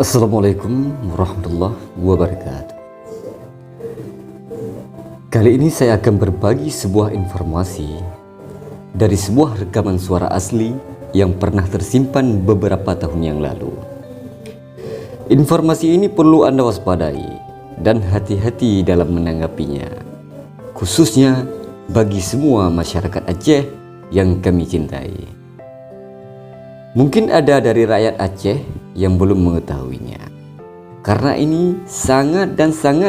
Assalamualaikum warahmatullahi wabarakatuh. Kali ini saya akan berbagi sebuah informasi dari sebuah rekaman suara asli yang pernah tersimpan beberapa tahun yang lalu. Informasi ini perlu Anda waspadai dan hati-hati dalam menanggapinya, khususnya bagi semua masyarakat Aceh yang kami cintai. Mungkin ada dari rakyat Aceh yang belum mengetahuinya, karena ini sangat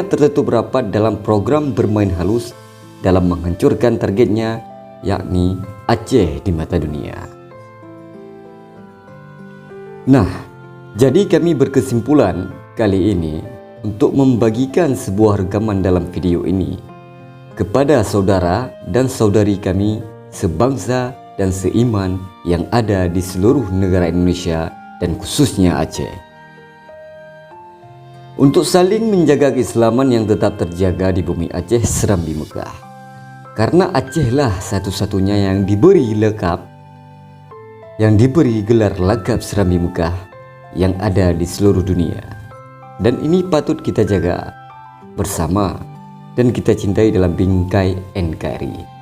tertutup rapat dalam program bermain halus dalam menghancurkan targetnya, yakni Aceh di mata dunia. Nah, jadi kami berkesimpulan kali ini untuk membagikan sebuah rekaman dalam video ini kepada saudara dan saudari kami sebangsa dan seiman yang ada di seluruh negara Indonesia dan khususnya Aceh, untuk saling menjaga keislaman yang tetap terjaga di bumi Aceh Serambi Mekah. Karena Aceh lah satu-satunya yang diberi gelar laqab Serambi Mekah yang ada di seluruh dunia. Dan ini patut kita jaga bersama dan kita cintai dalam bingkai NKRI.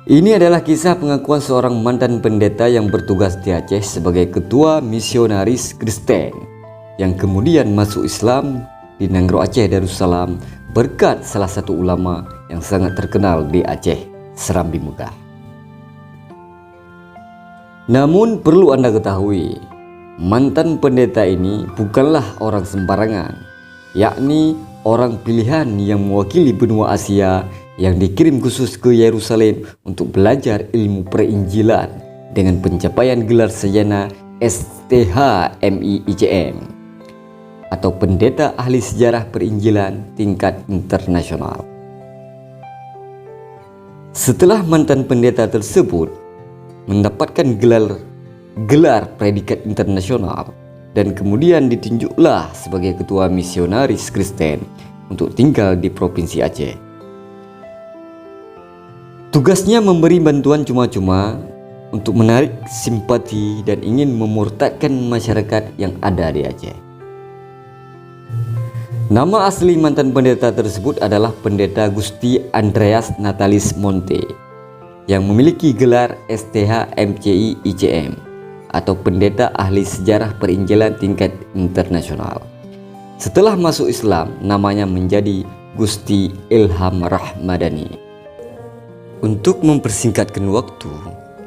Ini adalah kisah pengakuan seorang mantan pendeta yang bertugas di Aceh sebagai ketua misionaris Kristen yang kemudian masuk Islam di Nanggro Aceh Darussalam berkat salah satu ulama yang sangat terkenal di Aceh Serambi Mekah. Namun perlu Anda ketahui, mantan pendeta ini bukanlah orang sembarangan, yakni orang pilihan yang mewakili benua Asia yang dikirim khusus ke Yerusalem untuk belajar ilmu perinjilan dengan pencapaian gelar sarjana STHMI-ICM atau Pendeta Ahli Sejarah Perinjilan tingkat internasional. Setelah mantan pendeta tersebut mendapatkan gelar predikat internasional dan kemudian ditunjuklah sebagai ketua misionaris Kristen untuk tinggal di Provinsi Aceh. Tugasnya memberi bantuan cuma-cuma untuk menarik simpati dan ingin memurtadkan masyarakat yang ada di Aceh. Nama asli mantan pendeta tersebut adalah Pendeta Gusti Andreas Natalis Monte yang memiliki gelar STHMCI ICM atau Pendeta Ahli Sejarah Perinjilan tingkat internasional. Setelah masuk Islam, namanya menjadi Gusti Ilham Rahmadani. Untuk mempersingkatkan waktu,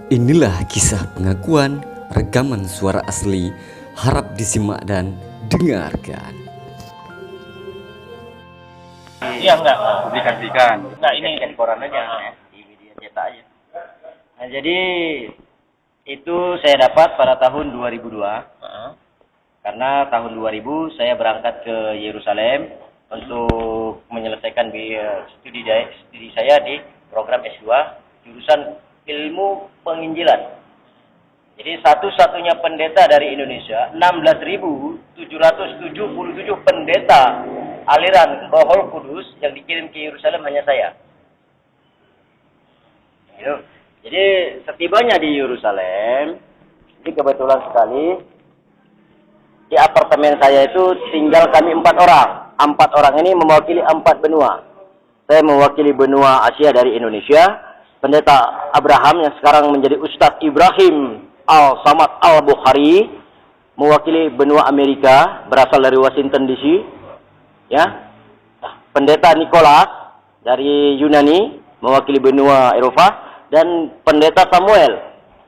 inilah kisah pengakuan rekaman suara asli. Harap disimak dan dengarkan. Iya enggak, Publikasikan. enggak ini koran aja, di media cetak aja. Nah, jadi itu saya dapat pada tahun 2002. Karena tahun 2000 saya berangkat ke Yerusalem untuk menyelesaikan studi saya di program S2 jurusan ilmu penginjilan. Jadi satu-satunya pendeta dari Indonesia, 16.777 pendeta aliran Rohul Kudus yang dikirim ke Yerusalem hanya saya. Gitu. Jadi setibanya di Yerusalem, ini kebetulan sekali di apartemen saya itu tinggal kami 4 orang. 4 orang ini mewakili 4 benua. Saya mewakili benua Asia dari Indonesia, Pendeta Abraham yang sekarang menjadi Ustadz Ibrahim Al-Samad Al-Bukhari, mewakili benua Amerika, berasal dari Washington DC, ya. Pendeta Nicholas dari Yunani, mewakili benua Eropa, dan Pendeta Samuel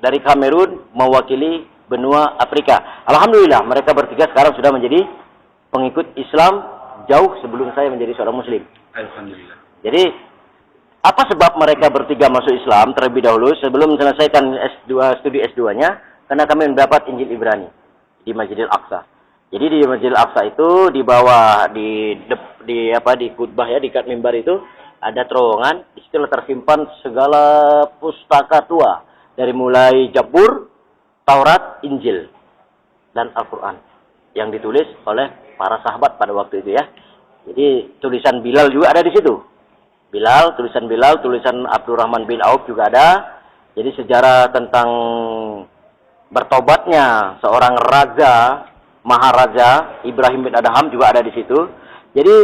dari Kamerun, mewakili benua Afrika. Alhamdulillah, mereka bertiga sekarang sudah menjadi pengikut Islam jauh sebelum saya menjadi seorang Muslim. Alhamdulillah. Jadi, apa sebab mereka bertiga masuk Islam terlebih dahulu sebelum menyelesaikan studi S2-nya? Karena kami mendapat Injil Ibrani di Masjidil Aqsa. Jadi di Masjidil Aqsa itu di bawah di khutbah ya, di kat mimbar itu ada terowongan. Di situ tersimpan segala pustaka tua dari mulai Zabur, Taurat, Injil dan Al-Qur'an yang ditulis oleh para sahabat pada waktu itu ya. Jadi tulisan Bilal juga ada di situ. tulisan Abdurrahman bin Auf juga ada. Jadi sejarah tentang bertobatnya seorang raja, Maharaja Ibrahim bin Adham juga ada di situ. Jadi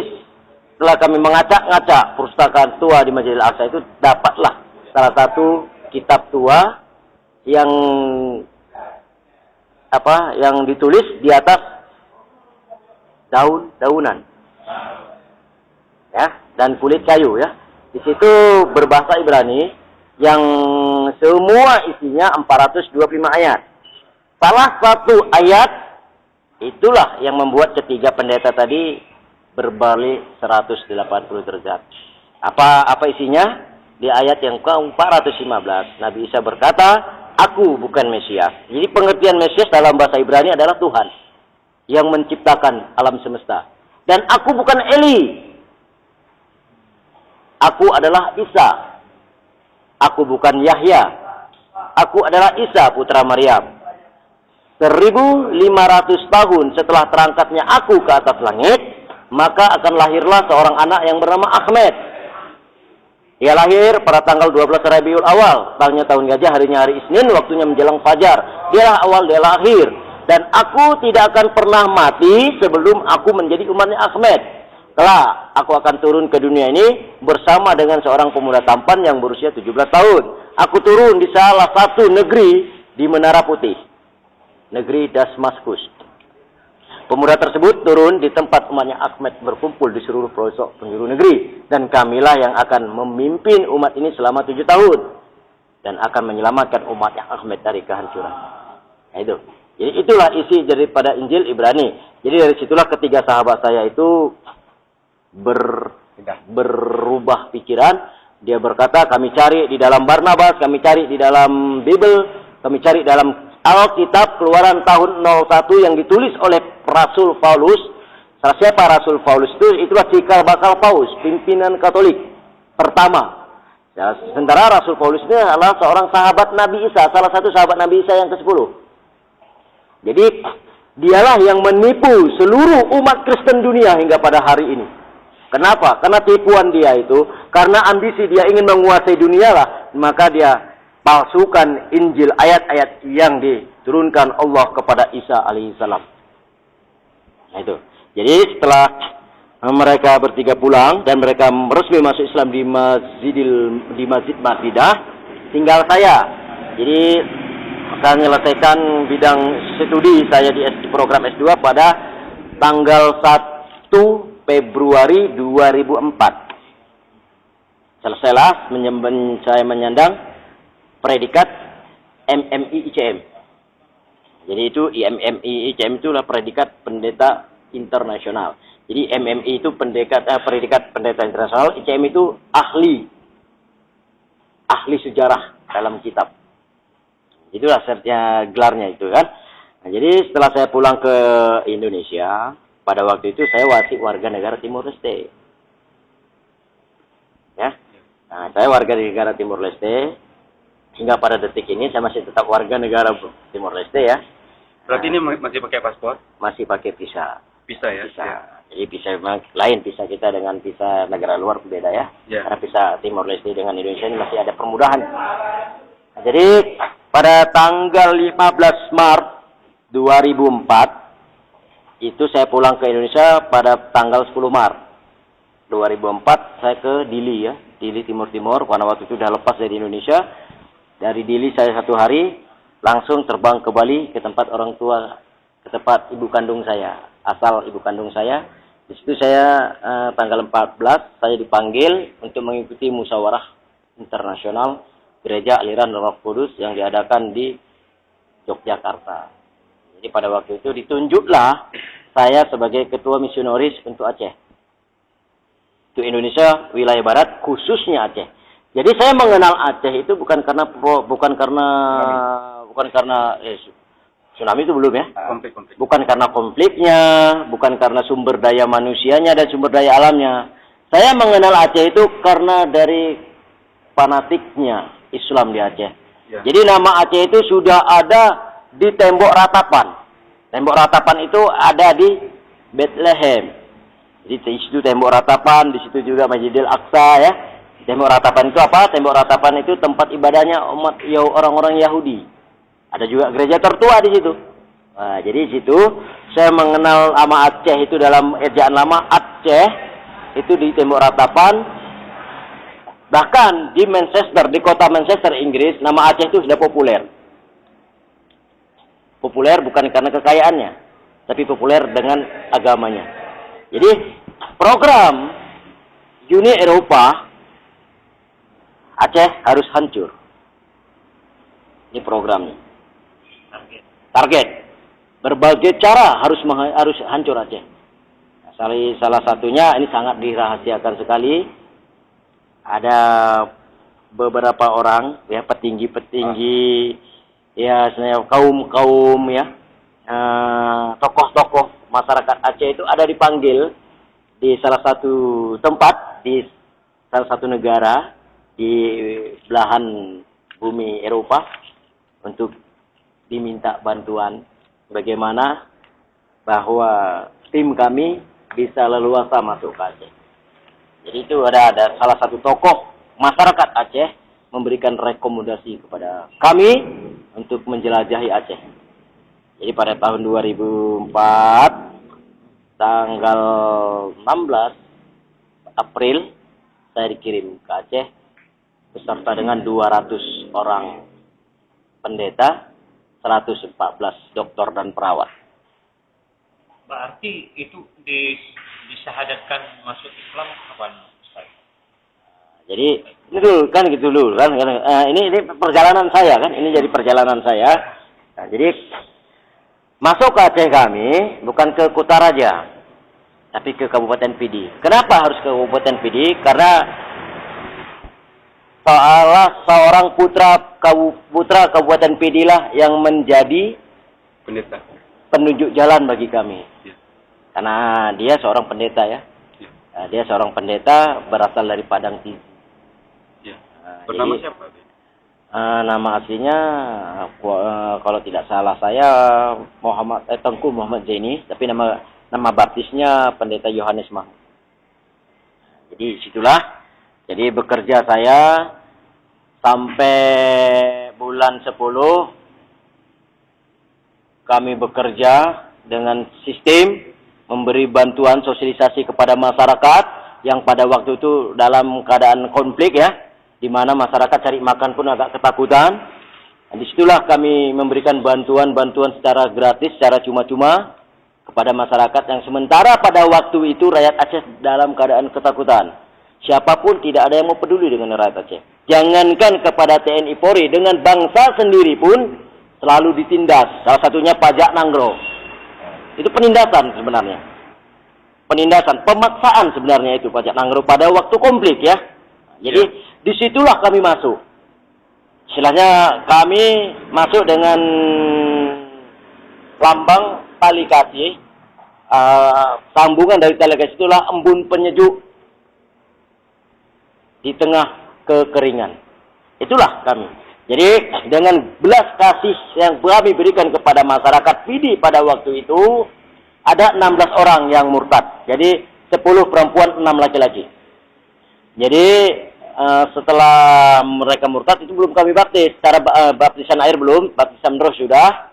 setelah kami mengacak-ngacak perpustakaan tua di Masjidil Aqsa itu, dapatlah salah satu kitab tua yang ditulis di atas daun-daunan, ya, dan kulit kayu, ya. Di situ berbahasa Ibrani yang semua isinya 425 ayat. Salah satu ayat itulah yang membuat ketiga pendeta tadi berbalik 180 derajat. Apa isinya? Di ayat yang ke-415, Nabi Isa berkata, "Aku bukan Mesias." Jadi pengertian Mesias dalam bahasa Ibrani adalah Tuhan yang menciptakan alam semesta. Dan aku bukan Eli. Aku adalah Isa. Aku bukan Yahya. Aku adalah Isa putra Maryam. 1500 tahun setelah terangkatnya aku ke atas langit, maka akan lahirlah seorang anak yang bernama Ahmed. Dia lahir pada tanggal 12 Rabiul Awal, tanggalnya tahun gajah, harinya hari Isnin, waktunya menjelang fajar. Dialah awal, dia lahir. Dan aku tidak akan pernah mati sebelum aku menjadi umatnya Ahmed. Setelah aku akan turun ke dunia ini bersama dengan seorang pemuda tampan yang berusia 17 tahun. Aku turun di salah satu negeri di Menara Putih, negeri Damaskus. Pemuda tersebut turun di tempat umatnya Ahmed berkumpul di seluruh pelosok penjuru negeri. Dan kamilah yang akan memimpin umat ini selama 7 tahun. Dan akan menyelamatkan umatnya Ahmed dari kehancuran. Nah, itu. Jadi itulah isi daripada Injil Ibrani. Jadi dari situlah ketiga sahabat saya itu berubah pikiran. Dia berkata, kami cari di dalam Barnabas, kami cari di dalam Bible, kami cari dalam Alkitab Keluaran tahun 01 yang ditulis oleh Rasul Paulus. Siapa Rasul Paulus itu? Itulah cikal bakal Paus, pimpinan Katolik pertama. Ya, sementara Rasul Paulus ini adalah seorang sahabat Nabi Isa, salah satu sahabat Nabi Isa yang ke-10. Jadi dialah yang menipu seluruh umat Kristen dunia hingga pada hari ini. Kenapa? Karena tipuan dia itu, karena ambisi dia ingin menguasai dunia lah, maka dia palsukan Injil, ayat-ayat yang diturunkan Allah kepada Isa alaihissalam. Nah itu. Jadi setelah mereka bertiga pulang dan mereka resmi masuk Islam di Masjid Madinah, tinggal saya. Jadi saya menyelesaikan bidang studi saya di program S2 pada tanggal 1 Februari 2004. Selesailah saya menyandang predikat MMI ICM. Jadi itu MMI ICM itulah predikat pendeta internasional. Jadi MMI itu predikat pendeta internasional, ICM itu ahli sejarah dalam kitab. Itulah gelarnya itu kan. Nah, jadi setelah saya pulang ke Indonesia, pada waktu itu saya masih warga negara Timur Leste. Ya. Nah, saya warga negara Timur Leste. Hingga pada detik ini saya masih tetap warga negara Timor Leste ya. Berarti ini masih pakai paspor? Masih pakai visa. Visa ya? Visa. Ya. Jadi visa lain, visa kita dengan visa negara luar berbeda ya. Ya. Karena visa Timor Leste dengan Indonesia ini masih ada permudahan. Jadi pada tanggal 15 Maret 2004 itu saya pulang ke Indonesia pada tanggal 10 Maret 2004 saya ke Dili ya. Dili Timur karena waktu itu sudah lepas dari Indonesia. Dari Dili saya 1 hari langsung terbang ke Bali ke tempat orang tua, ke tempat ibu kandung saya, asal ibu kandung saya. Di situ saya tanggal 14 saya dipanggil untuk mengikuti musyawarah internasional Gereja Aliran Roh Kudus yang diadakan di Yogyakarta. Jadi pada waktu itu ditunjuklah saya sebagai ketua misionaris untuk Aceh. Untuk Indonesia wilayah barat khususnya Aceh. Jadi saya mengenal Aceh itu bukan karena tsunami itu belum ya. Konflik. Bukan karena konfliknya, bukan karena sumber daya manusianya dan sumber daya alamnya. Saya mengenal Aceh itu karena dari fanatiknya Islam di Aceh. Ya. Jadi nama Aceh itu sudah ada di tembok ratapan. Tembok ratapan itu ada di Bethlehem. Jadi di situ tembok ratapan, di situ juga Masjidil Aqsa ya. Tembok ratapan itu apa? Tembok ratapan itu tempat ibadahnya umat orang-orang Yahudi. Ada juga gereja tertua di situ. Nah, jadi di situ saya mengenal nama Aceh itu dalam ejaan lama Aceh itu di tembok ratapan. Bahkan di Manchester, di kota Manchester Inggris, nama Aceh itu sudah populer. Populer bukan karena kekayaannya, tapi populer dengan agamanya. Jadi program Uni Eropa Aceh harus hancur. Ini programnya. Target. Berbagai cara harus hancur Aceh. Salah satunya ini sangat dirahasiakan sekali. Ada beberapa orang ya petinggi-petinggi ya kaum ya tokoh-tokoh masyarakat Aceh itu ada dipanggil di salah satu tempat di salah satu negara di belahan bumi Eropa untuk diminta bantuan bagaimana bahwa tim kami bisa leluasa masuk ke Aceh. Jadi itu ada salah satu tokoh masyarakat Aceh memberikan rekomendasi kepada kami untuk menjelajahi Aceh. Jadi pada tahun 2004 tanggal 16 April saya dikirim ke Aceh beserta dengan 200 orang pendeta, 114 dokter dan perawat. Berarti itu disyahadatkan masuk Islam kapan, Ustaz? Jadi itu kan gitu dulu kan. Ini perjalanan saya kan. Ini jadi perjalanan saya. Nah, jadi masuk ke Aceh kami bukan ke Kutaraja, tapi ke Kabupaten Pidi. Kenapa harus ke Kabupaten Pidi? Karena salah seorang putra Kabupaten Pidi lah yang menjadi Pendeta. penunjuk jalan bagi kami. Ya. Karena dia seorang pendeta ya. Ya. Dia seorang pendeta berasal dari Padang Tizi. Ya. Bernama Jadi, siapa? nama aslinya kalau tidak salah saya Tengku Muhammad Zaini, tapi nama baptisnya Pendeta Yohanes Mahmud. Jadi situlah. Jadi bekerja saya sampai bulan 10 kami bekerja dengan sistem memberi bantuan sosialisasi kepada masyarakat yang pada waktu itu dalam keadaan konflik ya, di mana masyarakat cari makan pun agak ketakutan. Dan disitulah kami memberikan bantuan-bantuan secara gratis, secara cuma-cuma kepada masyarakat yang sementara pada waktu itu rakyat Aceh dalam keadaan ketakutan. Siapapun tidak ada yang mau peduli dengan rakyat Aceh. Jangankan kepada TNI Polri, dengan bangsa sendiri pun selalu ditindas. Salah satunya pajak Nanggro. Itu penindasan sebenarnya. Penindasan, pemaksaan sebenarnya itu pajak Nanggro pada waktu konflik ya. Jadi disitulah kami masuk. Istilahnya kami masuk dengan lambang tali kasih. Sambungan dari tali kasih itulah embun penyejuk di tengah kekeringan. Itulah kami. Jadi dengan belas kasih yang kami berikan kepada masyarakat Pidi pada waktu itu, ada 16 orang yang murtad. Jadi 10 perempuan, 6 laki-laki. Jadi setelah mereka murtad itu belum kami baptis. Secara baptisan air belum, baptisan roh sudah.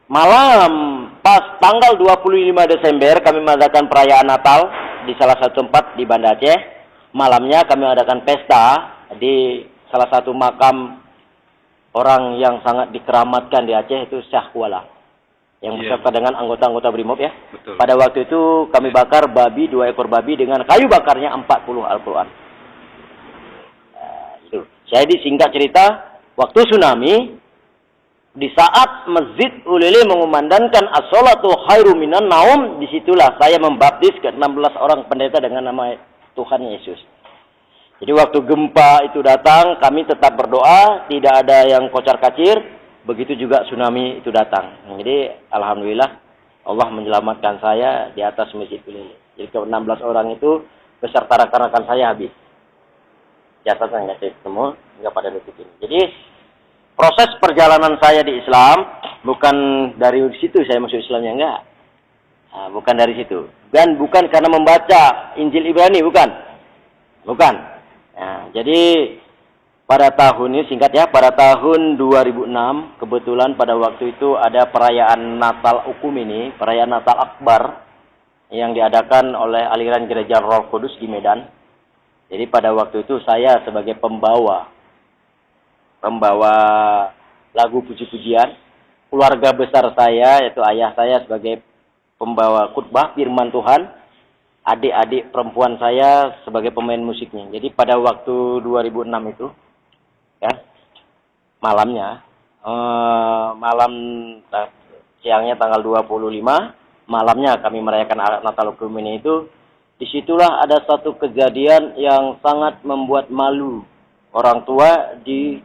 Malam pas tanggal 25 Desember kami mengadakan perayaan Natal di salah satu tempat di Banda Aceh. Malamnya kami adakan pesta di salah satu makam orang yang sangat dikeramatkan di Aceh, itu Syah Kuala. Yang beserta dengan anggota-anggota BRIMOB ya. Betul. Pada waktu itu kami bakar babi, 2 ekor babi dengan kayu bakarnya 40 Al-Quran. Itu. Jadi singkat cerita, waktu tsunami, di saat Masjid Ulili mengumandangkan as-salatu khairu minan naum, disitulah saya membaptis ke 16 orang pendeta dengan nama Tuhan Yesus. Jadi waktu gempa itu datang, kami tetap berdoa, tidak ada yang kocar-kacir. Begitu juga tsunami itu datang. Jadi alhamdulillah Allah menyelamatkan saya di atas Masjid Ulili. Jadi ke 16 orang itu beserta rekan-rekan saya habis. Jasadnya nggak saya ketemu, nggak pada detik ini. Jadi proses perjalanan saya di Islam bukan dari situ saya masuk Islamnya, enggak. Nah, bukan dari situ. Dan bukan karena membaca Injil Ibrani, bukan. Bukan. Nah, jadi pada tahun ini singkat ya, pada tahun 2006 kebetulan pada waktu itu ada perayaan Natal Ukum ini, perayaan Natal Akbar yang diadakan oleh aliran Gereja Roh Kudus di Medan. Jadi pada waktu itu saya sebagai pembawa lagu puji-pujian, keluarga besar saya yaitu ayah saya sebagai pembawa khutbah firman Tuhan, adik-adik perempuan saya sebagai pemain musiknya. Jadi pada waktu 2006 itu ya, malamnya siangnya tanggal 25, malamnya kami merayakan Natal Ukum ini itu, disitulah ada satu kejadian yang sangat membuat malu orang tua di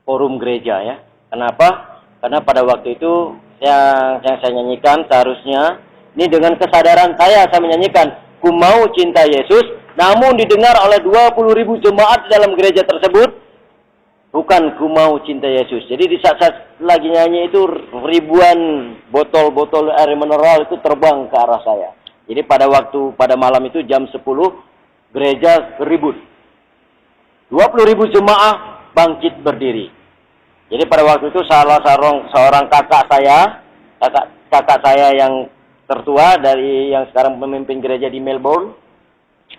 forum gereja ya. Kenapa? Karena pada waktu itu yang saya nyanyikan seharusnya ini dengan kesadaran saya menyanyikan Ku Mau Cinta Yesus, namun didengar oleh 20.000 jemaat di dalam gereja tersebut bukan Ku Mau Cinta Yesus. Jadi di saat lagi nyanyi itu ribuan botol-botol air mineral itu terbang ke arah saya. Jadi pada malam itu jam 10 gereja ribut. 20.000 jemaah bangkit berdiri. Jadi pada waktu itu seorang kakak saya yang tertua dari yang sekarang pemimpin gereja di Melbourne,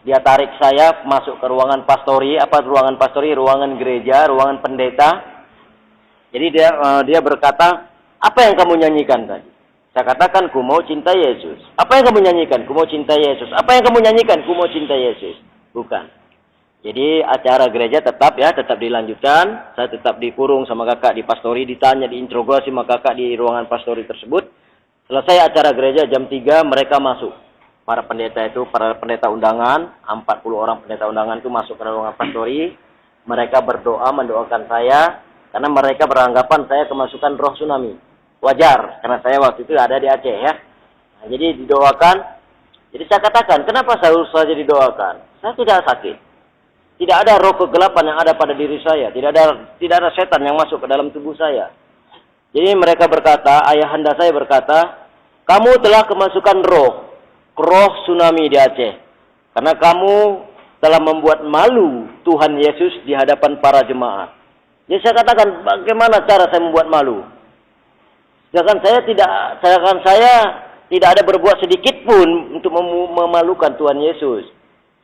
dia tarik saya masuk ke ruangan pastori, ruangan gereja, ruangan pendeta. Jadi dia berkata, "Apa yang kamu nyanyikan tadi?" Saya katakan, "Ku mau cinta Yesus." "Apa yang kamu nyanyikan?" "Ku mau cinta Yesus." "Apa yang kamu nyanyikan?" "Ku mau cinta Yesus." Bukan. Jadi acara gereja tetap dilanjutkan. Saya tetap dikurung sama kakak di pastori, ditanya, diinterogasi sama kakak di ruangan pastori tersebut. Selesai acara gereja jam 3 mereka masuk. Para pendeta undangan, 40 orang pendeta undangan itu masuk ke ruangan pastori. Mereka berdoa, mendoakan saya karena mereka beranggapan saya kemasukan roh tsunami. Wajar, karena saya waktu itu ada di Aceh ya. Nah, jadi didoakan. Jadi saya katakan, kenapa saya harus saja didoakan? Saya tidak sakit. Tidak ada roh kegelapan yang ada pada diri saya. Tidak ada setan yang masuk ke dalam tubuh saya. Jadi mereka berkata, ayahanda saya berkata, "Kamu telah kemasukan roh tsunami di Aceh. Karena kamu telah membuat malu Tuhan Yesus di hadapan para jemaat." Jadi saya katakan, bagaimana cara saya membuat malu? Sedangkan saya tidak ada berbuat sedikit pun untuk memalukan Tuhan Yesus.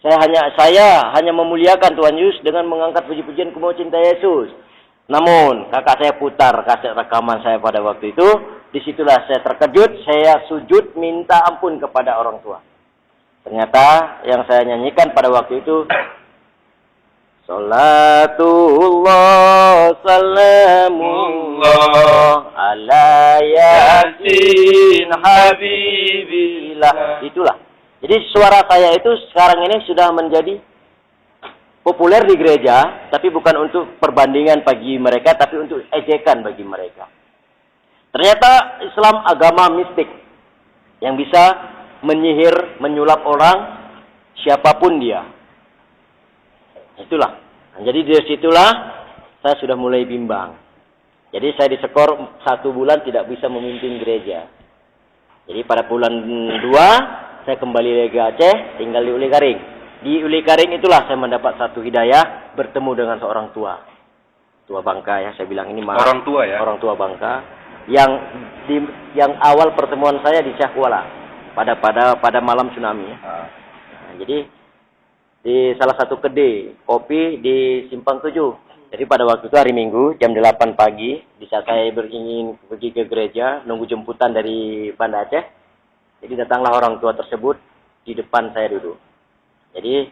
Saya hanya memuliakan Tuhan Yesus dengan mengangkat puji-pujian Ku Mau Cinta Yesus. Namun kakak saya putar kaset rekaman saya pada waktu itu. Disitulah saya terkejut. Saya sujud minta ampun kepada orang tua. Ternyata yang saya nyanyikan pada waktu itu, Salatullah salamullah ala yasin habibillah. Itulah. Jadi suara saya itu sekarang ini sudah menjadi populer di gereja, tapi bukan untuk perbandingan bagi mereka, tapi untuk ejekan bagi mereka. Ternyata Islam agama mistik yang bisa menyihir, menyulap orang siapapun dia. Itulah. Nah, jadi dari situlah saya sudah mulai bimbang. Jadi saya disekor 1 bulan tidak bisa memimpin gereja. Jadi pada bulan 2 saya kembali lagi ke Aceh, tinggal di Uli Karing. Di Uli Karing itulah saya mendapat satu hidayah bertemu dengan seorang tua Bangka ya. Saya bilang ini orang tua ya. Orang tua Bangka yang awal pertemuan saya di Syahkuala pada malam tsunami ya. Nah, jadi di salah satu kedai kopi di Simpang 7. Jadi pada waktu itu hari Minggu jam 8 pagi, di saat saya ingin pergi ke gereja nunggu jemputan dari Banda Aceh. Jadi datanglah orang tua tersebut di depan saya duduk. Jadi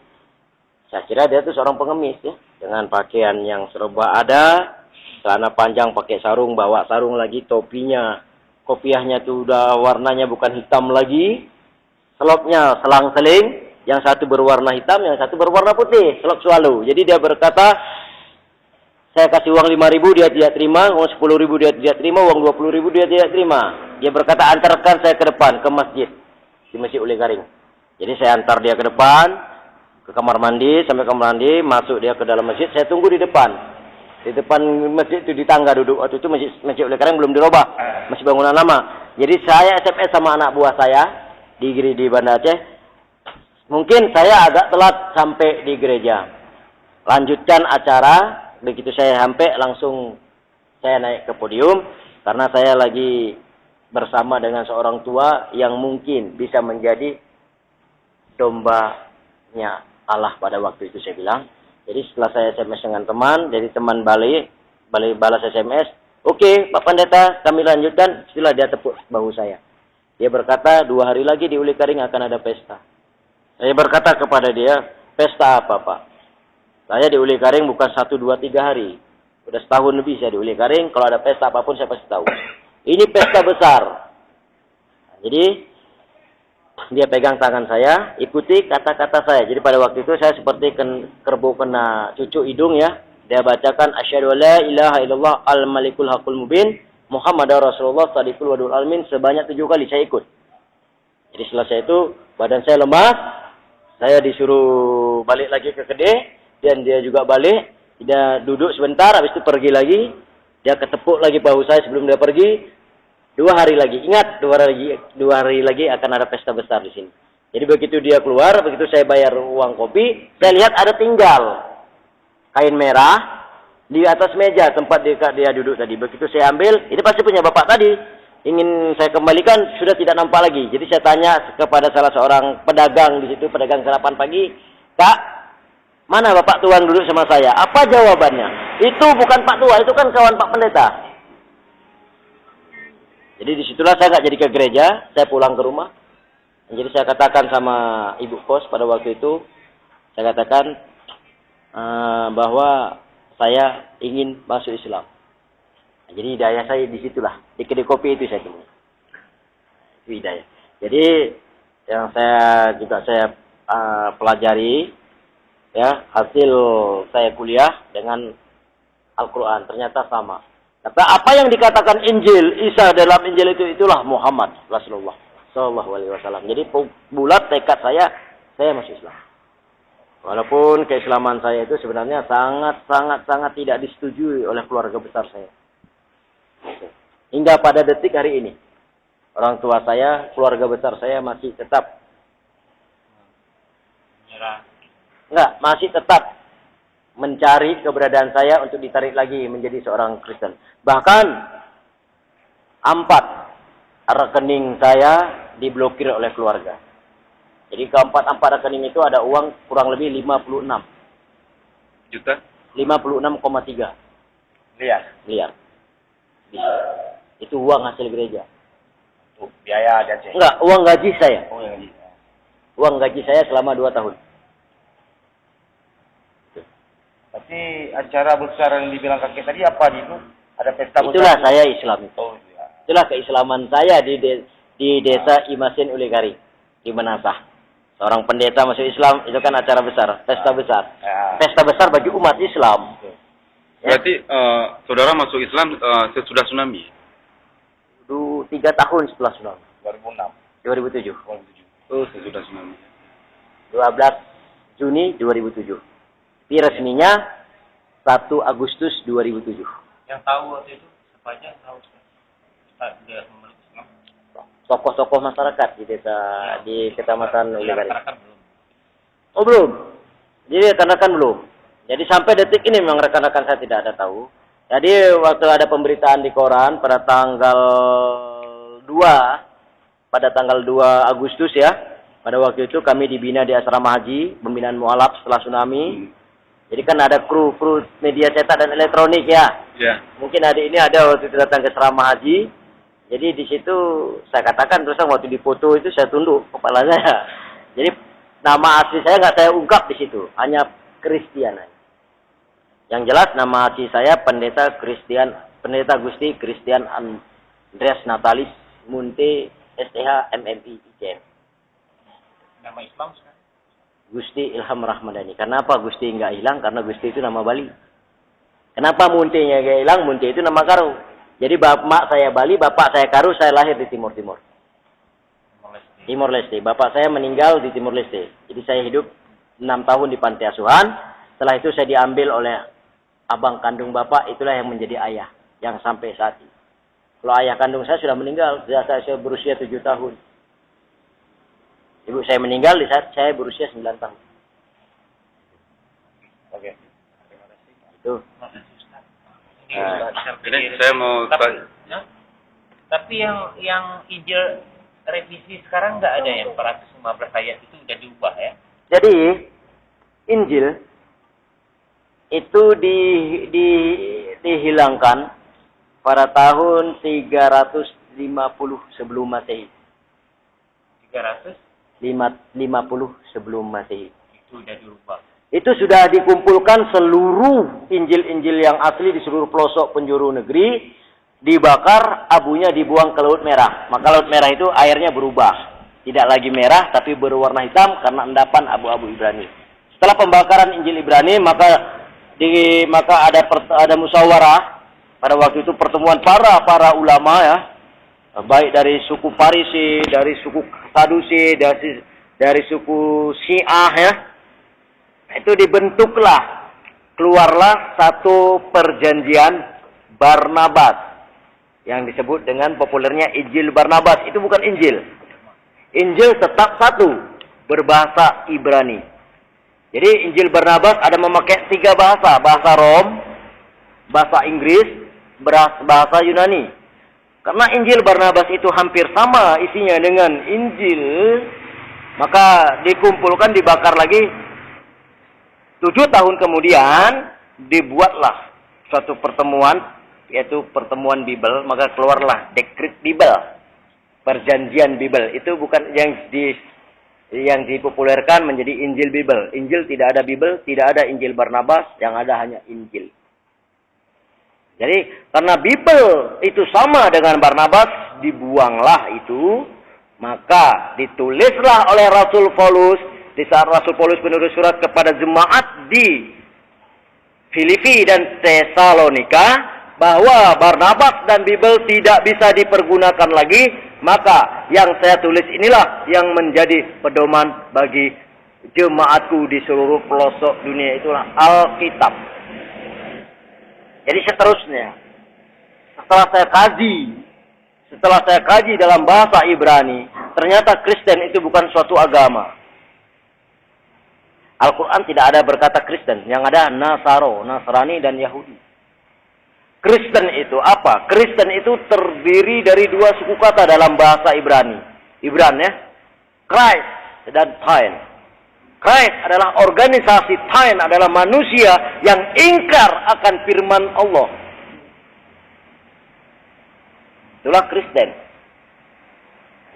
saya kira dia itu seorang pengemis ya, dengan pakaian yang serba ada, celana panjang pakai sarung, bawa sarung lagi, topinya, kopiahnya tuh udah warnanya bukan hitam lagi, selopnya selang-seling, yang satu berwarna hitam, yang satu berwarna putih, selop selalu. Jadi dia berkata, saya kasih uang 5.000 dia tidak terima, uang 10.000 dia tidak terima, uang 20.000 dia tidak terima. Dia berkata, antarkan saya ke depan, ke masjid. Di Masjid Uli Karing. Jadi saya antar dia ke depan, ke kamar mandi, sampai kamar mandi, masuk dia ke dalam masjid, saya tunggu di depan. Di depan masjid itu di tangga duduk. Waktu itu Masjid Uli Karing belum dirubah. Masih bangunan lama. Jadi saya SMS sama anak buah saya, di Banda Aceh. Mungkin saya agak telat sampai di gereja. Lanjutkan acara begitu saya sampai langsung saya naik ke podium karena saya lagi bersama dengan seorang tua yang mungkin bisa menjadi dombanya Allah pada waktu itu saya bilang. Jadi setelah saya SMS dengan teman, jadi teman balik balas SMS, oke, Pak Pendeta, kami lanjutkan. Setelah dia tepuk bahu saya. Dia berkata, 2 hari lagi di Uli Karing akan ada pesta. Saya berkata kepada dia, pesta apa Pak? Saya di Uli Karing bukan 1, 2, 3 hari. Udah setahun lebih saya di Uli Karing, kalau ada pesta apapun saya pasti tahu. Ini pesta besar. Nah, jadi, dia pegang tangan saya, ikuti kata-kata saya. Jadi pada waktu itu saya seperti kerbau kena cucuk hidung ya. Dia bacakan asyhadu alla ilaha illallah al-malikul haqqul mubin Muhammadar Rasulullah sadiqul wadul alamin sebanyak 7 kali saya ikut. Jadi selesai itu badan saya lemas, saya disuruh balik lagi ke kedai dan dia juga balik. Dia duduk sebentar, habis itu pergi lagi. Dia ketepuk lagi bahu saya sebelum dia pergi. 2 hari lagi, ingat 2 hari lagi akan ada pesta besar di sini. Jadi begitu dia keluar, begitu saya bayar uang kopi, saya lihat ada tinggal kain merah di atas meja tempat dia duduk tadi. Begitu saya ambil, ini pasti punya bapak tadi. Ingin saya kembalikan, sudah tidak nampak lagi. Jadi saya tanya kepada salah seorang pedagang di situ, pedagang sarapan pagi, Kak, mana bapak tuan duduk sama saya? Apa jawabannya? Itu bukan Pak Tua, itu kan kawan Pak Pendeta. Jadi disitulah saya nggak jadi ke gereja, saya pulang ke rumah. Jadi saya katakan sama ibu kos pada waktu itu, saya katakan bahwa saya ingin masuk Islam. Jadi hidayah saya disitulah, di kedai kopi itu saya temui. Itu hidayah. Jadi yang saya pelajari, ya hasil saya kuliah dengan Al-Quran ternyata sama. Kata apa yang dikatakan Injil Isa dalam Injil itu itulah Muhammad Rasulullah Sallallahu Alaihi Wasallam. Jadi bulat tekad saya masuk Islam. Walaupun keislaman saya itu sebenarnya sangat tidak disetujui oleh keluarga besar saya. Hingga pada detik hari ini, orang tua saya, keluarga besar saya masih tetap masih tetap mencari keberadaan saya untuk ditarik lagi menjadi seorang Kristen. Bahkan 4 rekening saya diblokir oleh keluarga. Jadi keempat rekening itu ada uang kurang lebih 56 Juta? 56,3 miliar. Bisa. Itu uang hasil gereja. Biaya dan cek. Enggak, uang gaji saya. Oh, yang gaji. Uang gaji saya selama 2 tahun. Berarti acara besar yang dibilang kakek tadi apa itu? Ada pesta besar? Itulah saya Islam itu. Oh, iya. Itulah keislaman saya di desa Imasin Uligari di Menasah. Seorang pendeta masuk Islam itu kan acara besar, pesta besar. Ya. Pesta besar bagi umat Islam. Berarti saudara masuk Islam sesudah tsunami? 3 tahun setelah tsunami. 2006. 2007. Oh, sesudah tsunami. 12 Juni 2007. Tapi resminya 1 Agustus 2007. Yang tahu waktu itu siapa aja yang tahu dia memeluk Islam? Tokoh-tokoh masyarakat di desa di kecamatan Uligari. Rekan-rekan belum. Oh belum. Jadi rekan-rekan belum. Jadi sampai detik ini memang rekan-rekan saya tidak ada tahu. Jadi waktu ada pemberitaan di koran pada tanggal 2 Agustus ya. Pada waktu itu kami dibina di asrama haji, pembinaan mualaf setelah tsunami. Jadi kan ada kru media cetak dan elektronik ya. Ya. Mungkin adik ini ada waktu itu datang ke asrama haji. Jadi di situ saya katakan terus waktu difoto itu saya tunduk kepala saya. Jadi nama asli saya nggak saya ungkap di situ, hanya Kristian. Yang jelas nama asli saya Pendeta Gusti Kristian Andreas Natalis Munte STH MMI ICM. Nama Islam sekarang? Gusti Ilham Rahmadani. Kenapa Gusti nggak hilang? Karena Gusti itu nama Bali. Kenapa Munte-nya nggak hilang? Munte itu nama Karo. Jadi bapak saya Bali, bapak saya Karo, saya lahir di Timur Leste. Bapak saya meninggal di Timur Leste. Jadi saya hidup 6 tahun di panti asuhan. Setelah itu saya diambil oleh abang kandung bapak, itulah yang menjadi ayah. Yang sampai saat ini. Kalau ayah kandung saya sudah meninggal, saya berusia 7 tahun. Ibu saya meninggal di saat saya berusia 9 tahun. Oke. Itu. Nah, Jadi saya mau tapi, ya? Tapi yang Injil revisi sekarang nggak ada yang 415 ayat itu udah diubah ya? jadi Injil itu dihilangkan pada tahun 350 sebelum Masehi. 350 sebelum Masehi. itu udah diubah. Itu sudah dikumpulkan seluruh Injil-Injil yang asli di seluruh pelosok penjuru negeri, dibakar, abunya dibuang ke Laut Merah. Maka Laut Merah itu airnya berubah. Tidak lagi merah, tapi berwarna hitam karena endapan abu-abu Ibrani. Setelah pembakaran Injil Ibrani, maka ada musyawarah. Pada waktu itu pertemuan para ulama ya, baik dari suku Farisi, dari suku Sadusi, dari suku Syiah ya. Itu dibentuklah, keluarlah satu perjanjian Barnabas yang disebut dengan populernya Injil Barnabas. Itu bukan Injil. Injil tetap satu, berbahasa Ibrani. Jadi Injil Barnabas ada memakai 3 bahasa, bahasa Rom, bahasa Inggris, bahasa Yunani. Karena Injil Barnabas itu hampir sama isinya dengan Injil, maka dikumpulkan, dibakar lagi. 7 tahun kemudian dibuatlah suatu pertemuan, yaitu pertemuan Bible, maka keluarlah dekret Bible, perjanjian Bible. Itu bukan yang dipopulerkan menjadi Injil Bible. Injil tidak ada Bible, tidak ada Injil Barnabas, yang ada hanya Injil. Jadi karena Bible itu sama dengan Barnabas, dibuanglah itu, maka ditulislah oleh Rasul Paulus. Di saat Rasul Paulus menulis surat kepada jemaat di Filipi dan Tesalonika bahwa Barnabas dan Bible tidak bisa dipergunakan lagi, maka yang saya tulis inilah yang menjadi pedoman bagi jemaatku di seluruh pelosok dunia, itulah Alkitab. Jadi seterusnya, setelah saya kaji dalam bahasa Ibrani, ternyata Kristen itu bukan suatu agama. Al-Quran tidak ada berkata Kristen, yang ada Nasrani dan Yahudi. Kristen itu apa? Kristen itu terdiri dari 2 suku kata dalam bahasa Ibrani. Ibran ya. Christ dan Tain. Christ adalah organisasi, Tain adalah manusia yang ingkar akan firman Allah. Itulah Kristen.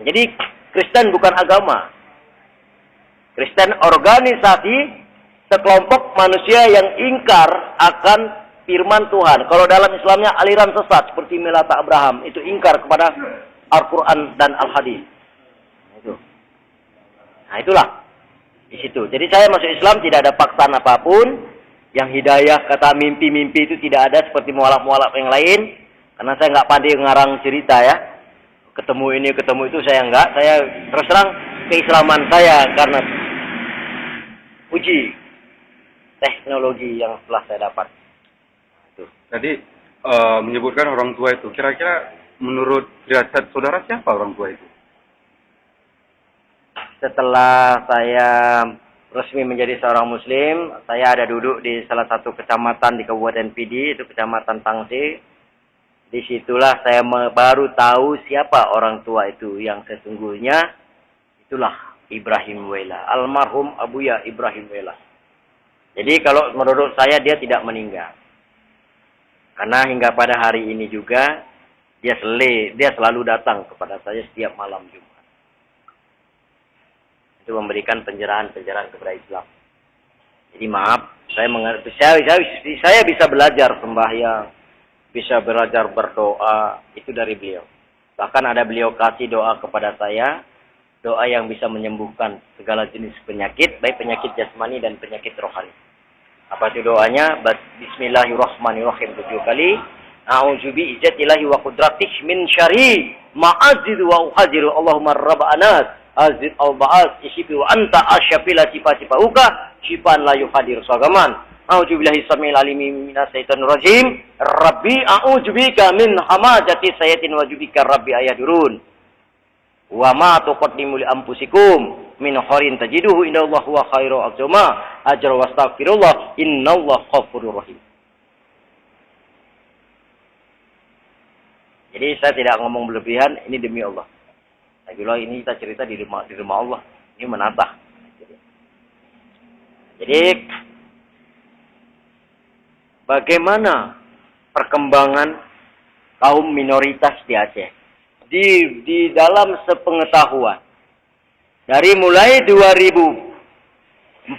Jadi Kristen bukan agama. Kristen organisasi sekelompok manusia yang ingkar akan firman Tuhan. Kalau dalam Islamnya aliran sesat seperti Melata Abraham, itu ingkar kepada Al-Quran dan Al-Hadis. Nah itulah di situ. Jadi saya masuk Islam tidak ada paksaan apapun. Yang hidayah kata mimpi-mimpi itu tidak ada seperti mualaf-mualaf yang lain. Karena saya nggak pandai ngarang cerita ya. Ketemu ini, ketemu itu saya nggak. Saya terus terang keislaman saya karena uji teknologi yang telah saya dapat. Tadi menyebutkan orang tua itu. Kira-kira menurut riwayat saudara siapa orang tua itu? Setelah saya resmi menjadi seorang Muslim, saya ada duduk di salah satu kecamatan di Kabupaten Pidi, itu Kecamatan Tangsi. Disitulah saya baru tahu siapa orang tua itu yang sesungguhnya. Itulah Ibrahim Wela, almarhum Abuya Ibrahim Wela. Jadi kalau menurut saya dia tidak meninggal. Karena hingga pada hari ini juga dia selalu datang kepada saya setiap malam Jumat. Itu memberikan pencerahan-pencerahan kepada Islam. Jadi maaf, saya bisa belajar sembahyang, bisa belajar berdoa, itu dari beliau. Bahkan ada beliau kasih doa kepada saya, doa yang bisa menyembuhkan segala jenis penyakit, baik penyakit jasmani dan penyakit rohani. Apa itu doanya? Bismillahirrahmanirrahim 7 kali. A'udzu bi'izzatillahi wa qudratihi min syarri ma azidu wa uhajiru. Allahumma rabb anas azid al-ba'as isyifi wa anta asyafila sifauka syifan la yuhadir sagaman. A'udzu billahi samil alimi minas syaitonir rajim. Rabbi a'udzu bika min hamazati sayatin wa jubika rabbi ayadurun. Wa ma tuqaddimu li anfusikum min khairin tajiduhu innallaha huwa khairu azma ajra wastaghfirullah innallaha ghafurur rahim. Jadi saya tidak ngomong berlebihan, ini demi Allah. Lagi-lagi ini kita cerita di rumah Allah. Ini menambah. Jadi bagaimana perkembangan kaum minoritas di Aceh? Di dalam sepengetahuan, dari mulai 2004,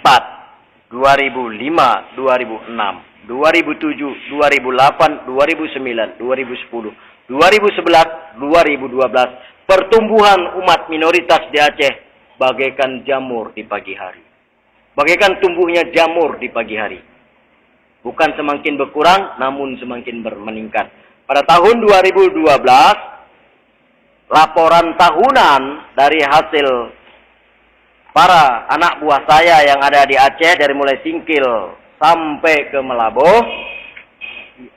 2005, 2006, 2007, 2008, 2009, 2010, 2011, 2012, pertumbuhan umat minoritas di Aceh bagaikan jamur di pagi hari. Bagaikan tumbuhnya jamur di pagi hari. Bukan semakin berkurang, namun semakin meningkat. Pada tahun 2012, laporan tahunan dari hasil para anak buah saya yang ada di Aceh, dari mulai Singkil sampai ke Melaboh,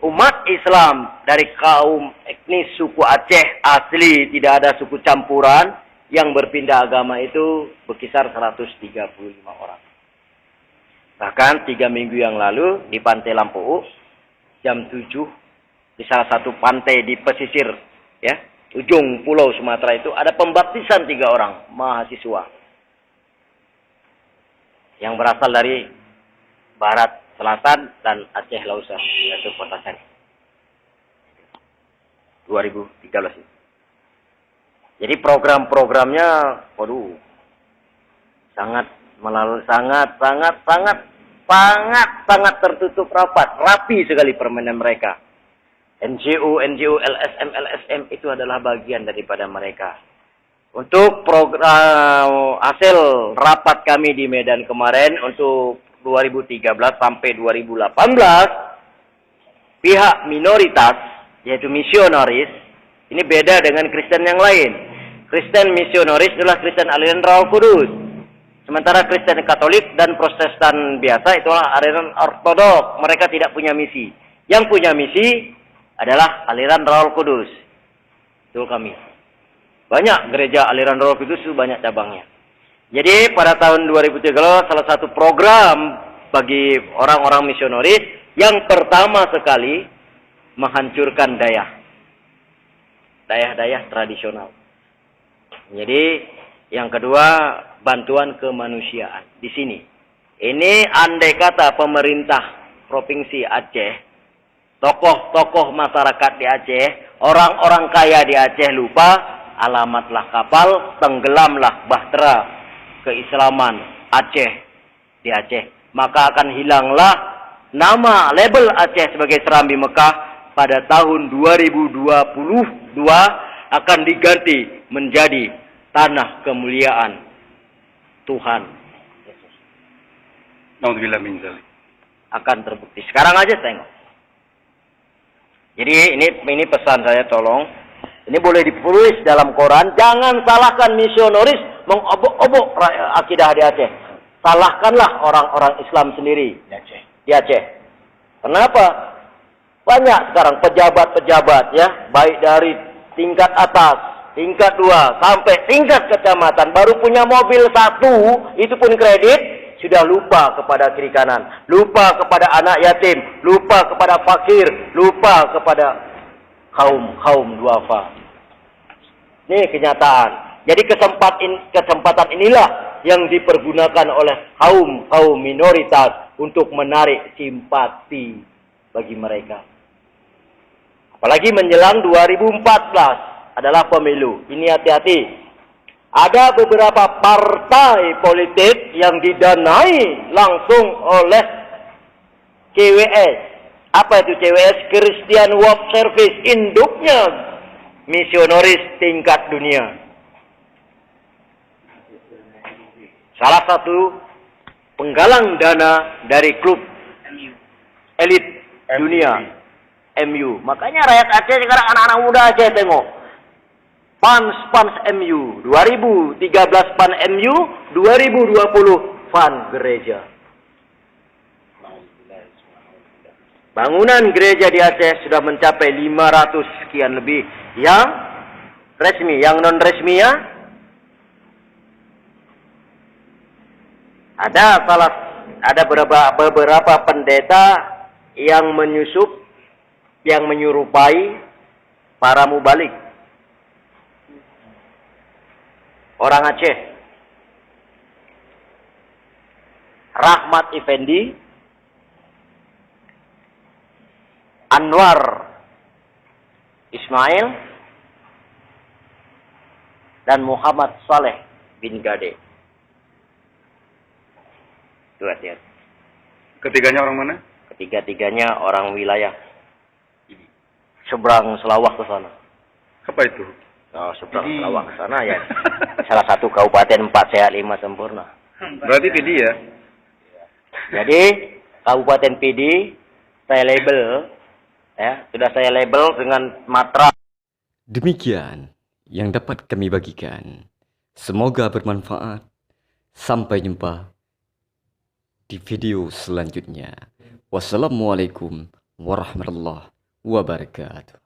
umat Islam dari kaum etnis suku Aceh asli, tidak ada suku campuran, yang berpindah agama itu berkisar 135 orang. Bahkan 3 minggu yang lalu di Pantai Lampu, jam 7, di salah satu pantai di pesisir ya, ujung pulau Sumatera itu, ada pembaptisan 3 orang mahasiswa yang berasal dari barat, selatan, dan Aceh Lausa, yaitu Kota Sani. 2013 itu. Jadi program-programnya, waduh, sangat tertutup rapi sekali permainan mereka. NGO, LSM itu adalah bagian daripada mereka. Untuk program hasil rapat kami di Medan kemarin untuk 2013 sampai 2018, pihak minoritas, yaitu misionaris, ini beda dengan Kristen yang lain. Kristen misionaris adalah Kristen aliran Roh Kudus. Sementara Kristen Katolik dan Protestan biasa itulah aliran Ortodok. Mereka tidak punya misi. Yang punya misi adalah aliran Roh Kudus. Itu kami. Banyak gereja aliran Roh Kudus itu banyak cabangnya. Jadi pada tahun 2013 salah satu program bagi orang-orang misionaris yang pertama sekali menghancurkan dayah tradisional. Jadi yang kedua, bantuan kemanusiaan di sini. Ini andai kata pemerintah Provinsi Aceh, tokoh-tokoh masyarakat di Aceh, orang-orang kaya di Aceh lupa, alamatlah kapal, tenggelamlah bahtera keislaman Aceh di Aceh. Maka akan hilanglah nama label Aceh sebagai Serambi Mekah pada tahun 2022 akan diganti menjadi Tanah Kemuliaan Tuhan Yesus. Naudzubillah min dzalik. Akan terbukti. Sekarang aja tengok. Jadi ini pesan saya, tolong. Ini boleh ditulis dalam Quran. Jangan salahkan misionaris mengobok-obok akidah di Aceh. Salahkanlah orang-orang Islam sendiri di Aceh. Kenapa? Banyak sekarang pejabat-pejabat ya, baik dari tingkat atas, tingkat 2, sampai tingkat kecamatan, baru punya mobil 1, itu pun kredit, sudah lupa kepada kiri kanan, lupa kepada anak yatim, lupa kepada fakir, lupa kepada kaum duafa. Ini kenyataan. Jadi kesempatan inilah yang dipergunakan oleh kaum minoritas untuk menarik simpati bagi mereka. Apalagi menjelang 2014 adalah pemilu. Ini hati-hati. Ada beberapa partai politik yang didanai langsung oleh KWS. Apa itu KWS? Christian World Service. Induknya misionaris tingkat dunia. Salah satu penggalang dana dari klub elit dunia. MU. Makanya rakyat Aceh sekarang, anak-anak muda Aceh tengok. Fans MU. 2013 fans MU, 2020 fans gereja. Bangunan gereja di Aceh sudah mencapai 500 sekian lebih. Yang resmi, yang non resmi ya. Ada beberapa pendeta yang menyusup, yang menyerupai para mubalik, orang Aceh, Rahmat Effendi, Anwar Ismail, dan Muhammad Saleh bin Gade. Itu hati-hati. Ketiganya orang mana? Ketiga-tiganya orang wilayah seberang Selawak ke sana. Apa itu? Oh, seberang Selawak ke sana ya. Salah satu kabupaten 4 sehat 5 sempurna. Berarti PD ya? Jadi Kabupaten PD saya label, ya sudah saya label dengan matra. Demikian yang dapat kami bagikan. Semoga bermanfaat. Sampai jumpa di video selanjutnya. Wassalamualaikum warahmatullahi wabarakatuh.